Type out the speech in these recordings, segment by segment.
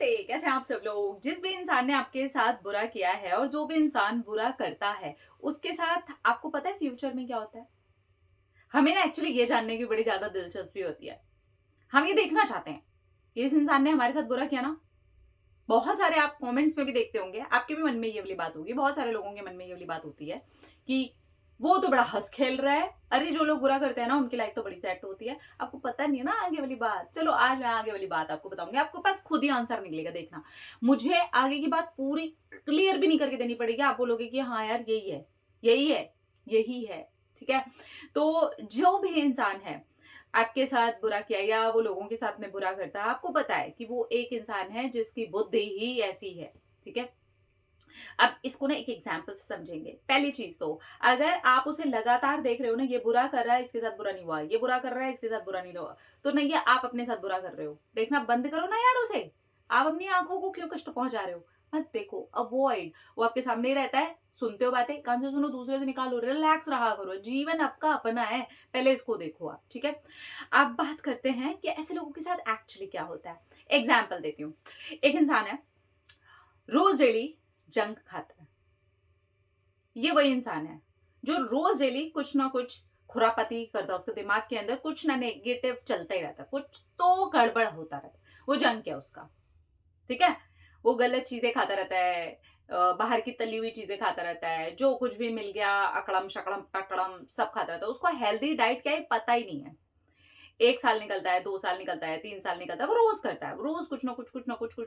नमस्ते, कैसे हैं आप सब लोग। जिस भी इंसान ने आपके साथ बुरा किया है और जो भी इंसान बुरा करता है उसके साथ आपको पता है फ्यूचर में क्या होता है। हमें ना एक्चुअली ये जानने की बड़ी ज्यादा दिलचस्पी होती है। हम ये देखना चाहते हैं कि इस इंसान ने हमारे साथ बुरा किया ना। बहुत सारे आप कमेंट्स में भी देखते होंगे, आपके भी मन में ये वाली बात होगी, बहुत सारे लोगों के मन में ये वाली बात होती है कि वो तो बड़ा हंस खेल रहा है। अरे जो लोग बुरा करते हैं ना उनकी लाइफ तो बड़ी सेट होती है। आपको पता नहीं है ना आगे वाली बात। चलो आज मैं आगे वाली बात आपको बताऊंगी, आपके पास खुद ही आंसर निकलेगा। देखना, मुझे आगे की बात पूरी क्लियर भी नहीं करके देनी पड़ेगी। आप बोलोगे कि हाँ यार यही है, यही है, यही है। ठीक है, तो जो भी इंसान है आपके साथ बुरा किया या वो लोगों के साथ में बुरा करता है, आपको पता है कि वो एक इंसान है जिसकी बुद्धि ही ऐसी है। ठीक है, अब इसको ना एक एग्जाम्पल से समझेंगे। पहली चीज तो, अगर आप उसे लगातार देख रहे हो ना, ये बुरा कर रहा है इसके साथ बुरा नहीं हुआ, ये बुरा कर रहा है इसके साथ बुरा नहीं हुआ, तो नहीं है आप अपने साथ बुरा कर रहे हो। देखना बंद करो ना यार उसे। आप अपनी आंखों को क्यों कष्ट पहुंचा रहे हो। मत देखो, अवॉइड। वो आपके सामने ही रहता है, सुनते हो बातें, कान से सुनो दूसरे से निकालो, रिलैक्स रहा करो। जीवन आपका अपना है, पहले इसको देखो आप। ठीक है, आप बात करते हैं कि ऐसे लोगों के साथ एक्चुअली क्या होता है। एग्जाम्पल देती हूँ। एक इंसान है, रोज डेली जंक खाता है। ये वही इंसान है जो रोज डेली कुछ ना कुछ खुरापती करता है। उसके दिमाग के अंदर कुछ ना नेगेटिव चलता ही रहता है, कुछ तो गड़बड़ होता रहता है। वो जंक है उसका। ठीक है, वो गलत चीजें खाता रहता है, बाहर की तली हुई चीजें खाता रहता है, जो कुछ भी मिल गया अकड़म शकड़म पकड़म सब खाता रहता है। उसको हेल्दी डाइट क्या है पता ही नहीं है। 1 साल निकलता है, 2 साल निकलता है, 3 साल निकलता है, वो रोज करता है। वो रोज कुछ ना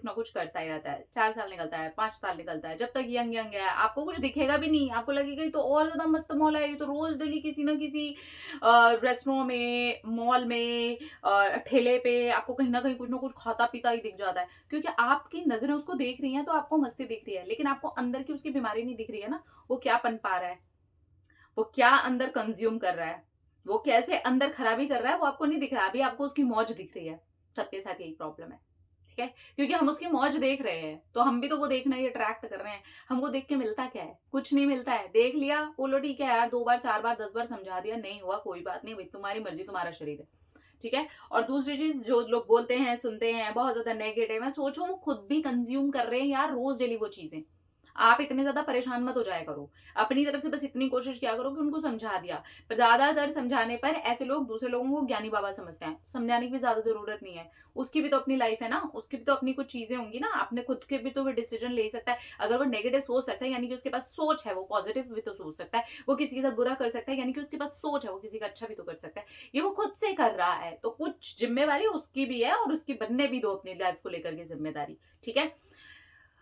कुछ करता ही रहता है। 4 साल निकलता है, 5 साल निकलता है, जब तक यंग यंग है आपको कुछ दिखेगा भी नहीं। आपको लगेगा ये तो और ज्यादा मस्त मॉल है, ये तो रोज डेली किसी ना किसी रेस्टोरेंट में, मॉल में, ठेले पे आपको कहीं ना कहीं कुछ ना कुछ खाता पीता ही दिख जाता है। क्योंकि आपकी नजरें उसको देख रही हैं तो आपको मस्ती दिख रही है, लेकिन आपको अंदर की उसकी बीमारी नहीं दिख रही है ना। वो क्या पन पा रहा है, वो क्या अंदर कंज्यूम कर रहा है, वो कैसे अंदर खराबी कर रहा है, वो आपको नहीं दिख रहा। अभी आपको उसकी मौज दिख रही है। सबके साथ यही प्रॉब्लम है। ठीक है, क्योंकि हम उसकी मौज देख रहे हैं तो हम भी तो वो देखना ही अट्रैक्ट कर रहे हैं। हमको देख के मिलता क्या है, कुछ नहीं मिलता है। देख लिया, बोलो ठीक है यार, 2 बार 4 बार 10 बार समझा दिया, नहीं हुआ कोई बात नहीं भाई, तुम्हारी मर्जी, तुम्हारा शरीर है। ठीक है, और दूसरी चीज, जो लोग बोलते हैं सुनते हैं बहुत ज्यादा नेगेटिव है, सोचो वो खुद भी कंज्यूम कर रहे हैं यार रोज डेली वो चीजें। आप इतने ज्यादा परेशान मत हो जाया करो। अपनी तरफ से बस इतनी कोशिश किया करो कि उनको समझा दिया। पर ज्यादातर समझाने पर ऐसे लोग दूसरे लोगों को ज्ञानी बाबा समझते हैं। समझाने की भी ज्यादा जरूरत नहीं है। उसकी भी तो अपनी लाइफ है ना, उसकी भी तो अपनी कुछ चीजें होंगी ना, अपने खुद के भी तो वो डिसीजन ले सकता है। अगर वो नेगेटिव सोच सकता है यानी कि उसके पास सोच है, वो पॉजिटिव भी तो सोच सकता है। वो किसी के साथ बुरा कर सकता है यानी कि उसके पास सोच है, वो किसी का अच्छा भी तो कर सकता है। ये वो खुद से कर रहा है तो कुछ जिम्मेवारी उसकी भी है और उसकी बनने भी दो अपनी लाइफ को लेकर के जिम्मेदारी। ठीक है,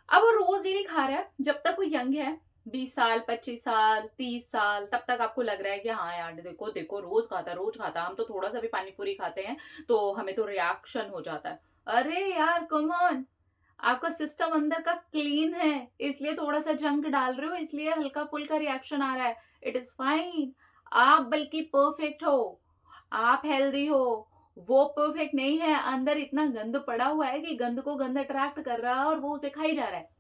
अब वो रोज डेली खा रहा है। जब तक वो यंग है, 20 साल, 25 साल, 30 साल, तब तक आपको लग रहा है कि हाँ यार देखो देखो रोज खाता रोज खाता, हम तो थोड़ा सा भी पानी पूरी खाते हैं तो हमें तो रिएक्शन हो जाता है। अरे यार कम ऑन, आपका सिस्टम अंदर का क्लीन है इसलिए थोड़ा सा जंक डाल रहे हो, इसलिए हल्का फुल्का रिएक्शन आ रहा है। It is fine. आप बल्कि परफेक्ट हो, आप हेल्दी हो। वो परफेक्ट नहीं है, अंदर इतना गंद पड़ा हुआ है कि गंद को गंद अट्रैक्ट कर रहा है और वो उसे खाई जा रहा है।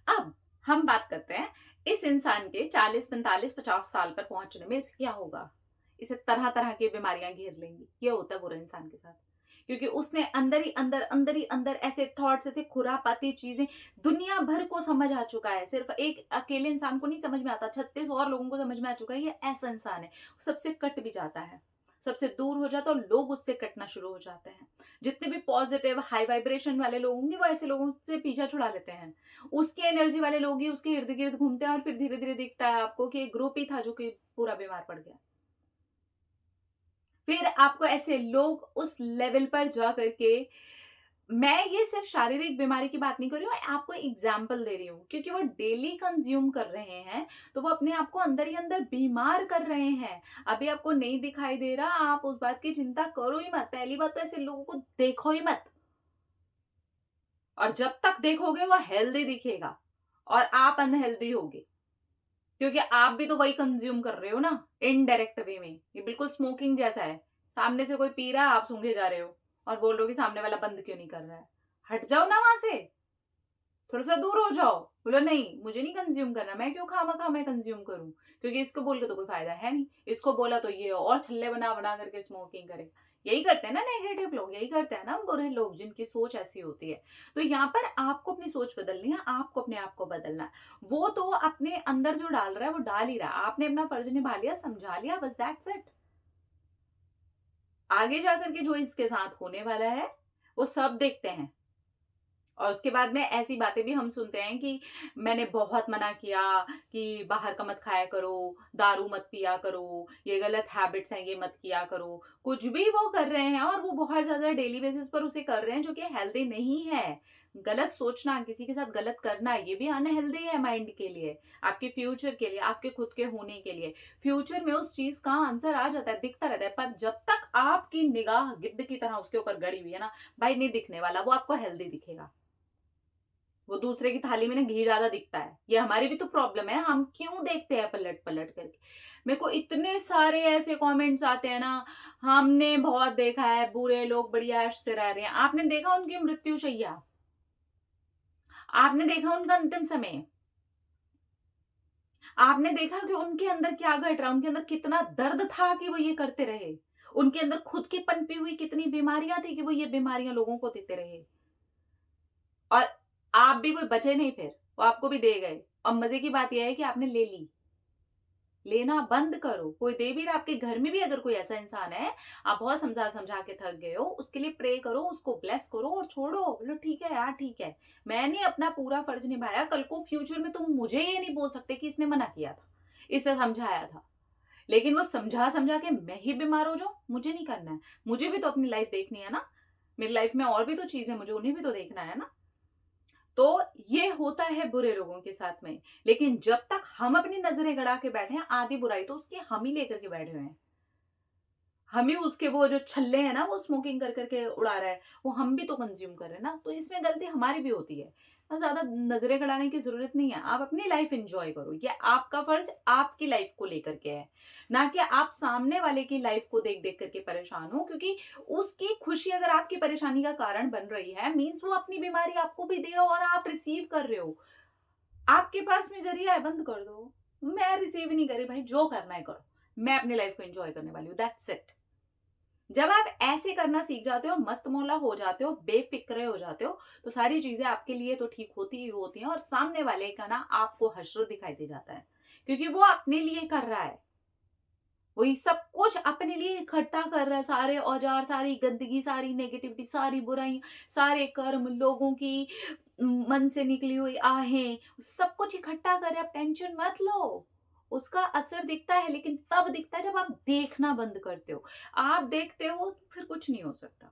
अब हम बात करते हैं इस इंसान के 40, 45, 50 साल पर पहुंचने में इसे क्या होगा। इसे तरह तरह की बीमारियां घेर लेंगी। ये होता है बुरे इंसान के साथ, क्योंकि उसने अंदर ही अंदर ऐसे थॉट्स, ऐसे खुरापाती चीजें दुनिया भर को समझ आ चुका है। सिर्फ एक अकेले इंसान को नहीं समझ में आता, 36 और लोगों को समझ में आ चुका है। ये ऐसा इंसान है, सबसे कट भी जाता है, सबसे दूर हो जाता है और लोग उससे कटना शुरू हो जाते हैं। जितने भी पॉजिटिव हाई वाइब्रेशन वाले लोग होंगे वो ऐसे लोगों से पीछा छुड़ा लेते हैं। उसकी एनर्जी वाले लोग ही उसके इर्द गिर्द घूमते हैं और फिर धीरे धीरे दिखता है आपको कि एक ग्रुप ही था जो कि पूरा बीमार पड़ गया। फिर आपको ऐसे लोग उस लेवल पर जा करके, मैं ये सिर्फ शारीरिक बीमारी की बात नहीं कर रही हूँ, आपको एग्जाम्पल दे रही हूँ, क्योंकि वो डेली कंज्यूम कर रहे हैं तो वो अपने आप को अंदर ही अंदर बीमार कर रहे हैं। अभी आपको नहीं दिखाई दे रहा, आप उस बात की चिंता करो ही मत। पहली बात तो ऐसे लोगों को देखो ही मत, और जब तक देखोगे वो हेल्दी दिखेगा और आप अनहेल्दी होगे, क्योंकि आप भी तो वही कंज्यूम कर रहे हो ना इनडायरेक्ट वे में। ये बिल्कुल स्मोकिंग जैसा है। सामने से कोई पी रहा है, आप सूंघे जा रहे हो और बोल रहे हो कि सामने वाला बंद क्यों नहीं कर रहा है। हट जाओ ना वहां से, थोड़ा सा दूर हो जाओ। बोलो नहीं मुझे नहीं कंज्यूम करना, मैं क्यों खामा खा मैं कंज्यूम करूं, क्योंकि इसको बोल के तो कोई फायदा है नहीं। इसको बोला तो ये और छल्ले बना बना करके स्मोकिंग करे। यही करते हैं ना नेगेटिव लोग, यही करते हैं ना बुरे लोग जिनकी सोच ऐसी होती है। तो यहाँ पर आपको अपनी सोच बदलनी है, आपको अपने आप को बदलना है। वो तो अपने अंदर जो डाल रहा है वो डाल ही रहा है, आपने अपना फर्ज निभा लिया, समझा लिया, बस दैट्स इट। आगे जाकर के जो इसके साथ होने वाला है वो सब देखते हैं। और उसके बाद में ऐसी बातें भी हम सुनते हैं कि मैंने बहुत मना किया कि बाहर का मत खाया करो, दारू मत पिया करो, ये गलत हैबिट्स हैं, ये मत किया करो। कुछ भी वो कर रहे हैं और वो बहुत ज़्यादा डेली बेसिस पर उसे कर रहे हैं, जो कि हेल्दी नहीं है। गलत सोचना, किसी के साथ गलत करना, ये भी अनहेल्दी है माइंड के लिए, आपके फ्यूचर के लिए, आपके खुद के होने के लिए। फ्यूचर में उस चीज़ का आंसर आ जाता है, दिखता रहता है, पर जब तक आपकी निगाह गिद्ध की तरह उसके ऊपर गड़ी हुई है ना, भाई नहीं दिखने वाला, वो आपको हेल्दी दिखेगा। वो दूसरे की थाली में ना घी ज्यादा दिखता है। ये हमारी भी तो प्रॉब्लम है, हम क्यों देखते हैं पलट पलट करके। मेरे को इतने सारे ऐसे कमेंट्स आते हैं ना, हमने बहुत देखा है बुरे लोग बढ़िया ऐश से रह रहे हैं। आपने देखा उनकी मृत्युशैया, आपने देखा उनका अंतिम समय, आपने देखा कि उनके अंदर क्या घट रहा, उनके अंदर कितना दर्द था कि वो ये करते रहे, उनके अंदर खुद की पनपी हुई कितनी बीमारियां थी कि वो ये बीमारियां लोगों को देते रहे। और आप भी कोई बचे नहीं, फिर वो आपको भी दे गए। और मजे की बात यह है कि आपने ले ली। लेना बंद करो। कोई दे भी रहा, आपके घर में भी अगर कोई ऐसा इंसान है, आप बहुत समझा समझा के थक गए हो, उसके लिए प्रे करो, उसको ब्लेस करो और छोड़ो। बोलो ठीक है यार, ठीक है, मैंने अपना पूरा फर्ज निभाया। कल को फ्यूचर में तुम मुझे ये नहीं बोल सकते कि इसने मना किया था, इसे समझाया था। लेकिन वो समझा समझा के मैं ही बीमार हो जाऊं, मुझे नहीं करना है। मुझे भी तो अपनी लाइफ देखनी है ना, मेरी लाइफ में और भी तो चीजें, मुझे उन्हें भी तो देखना है ना। तो ये होता है बुरे लोगों के साथ में। लेकिन जब तक हम अपनी नजरें गड़ा के बैठे हैं, आधी बुराई तो उसकी हम ही लेकर के बैठे हुए हैं। हम ही उसके वो जो छल्ले हैं ना, वो स्मोकिंग कर करके उड़ा रहा है, वो हम भी तो कंज्यूम कर रहे हैं ना। तो इसमें गलती हमारी भी होती है। बस ज्यादा नजरें गड़ाने की जरूरत नहीं है, आप अपनी लाइफ एंजॉय करो। ये आपका फर्ज आपकी लाइफ को लेकर के है, ना कि आप सामने वाले की लाइफ को देख देख करके परेशान हो। क्योंकि उसकी खुशी अगर आपकी परेशानी का कारण बन रही है, मीन्स वो अपनी बीमारी आपको भी दे रहा हो और आप रिसीव कर रहे हो। आपके पास में जरिया है, बंद कर दो। मैं रिसीव नहीं करी भाई, जो करना है करो, मैं अपनी लाइफ को एंजॉय करने वाली हूँ, दैट्स इट। जब आप ऐसे करना सीख जाते हो, मस्त मौला हो जाते हो, बेफिक्रे हो जाते हो, तो सारी चीजें आपके लिए तो ठीक होती ही होती हैं। और सामने वाले का ना आपको हश्र दिखाई दे जाता है, क्योंकि वो अपने लिए कर रहा है, वही सब कुछ अपने लिए इकट्ठा कर रहा है। सारे औजार, सारी गंदगी, सारी नेगेटिविटी, सारी बुराई, सारे कर्म, लोगों की मन से निकली हुई आहें, सब कुछ इकट्ठा कर रहे हैं। आप टेंशन मत लो, उसका असर दिखता है, लेकिन तब दिखता है जब आप देखना बंद करते हो। आप देखते हो तो फिर कुछ नहीं हो सकता।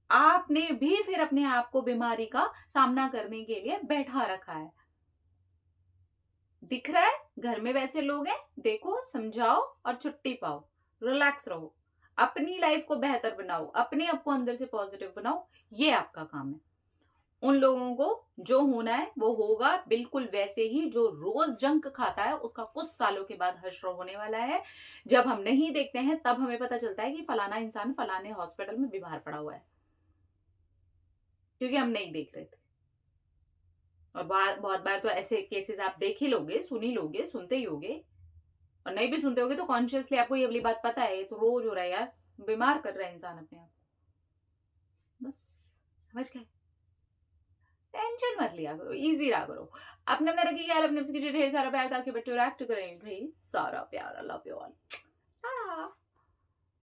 आपने भी फिर अपने आप को बीमारी का सामना करने के लिए बैठा रखा है। दिख रहा है घर में वैसे लोग हैं, देखो, समझाओ और छुट्टी पाओ, रिलैक्स रहो, अपनी लाइफ को बेहतर बनाओ, अपने आप को अंदर से पॉजिटिव बनाओ। ये आपका काम है। उन लोगों को जो होना है वो होगा, बिल्कुल वैसे ही जो रोज जंक खाता है उसका कुछ सालों के बाद हश्र होने वाला है। जब हम नहीं देखते हैं तब हमें पता चलता है कि फलाना इंसान फलाने हॉस्पिटल में बीमार पड़ा हुआ है, क्योंकि हम नहीं देख रहे थे। और बहुत बार तो ऐसे केसेस आप देख ही लोगे, सुन ही लोगे, सुनते ही होगे। और नहीं भी सुनते होगे तो कॉन्शियसली आपको ये वाली बात पता है, ये तो रोज हो रहा है यार, बीमार कर रहा है इंसान अपने आप को। बस समझ गए। टेंशन मत लिया करो, इजी रहा करो। अपने में रखिए ख्याल, अपने ढेर सारा प्यार, ताकि बच्चों रिएक्ट करें भाई। सारा प्यार, लव यू ऑल।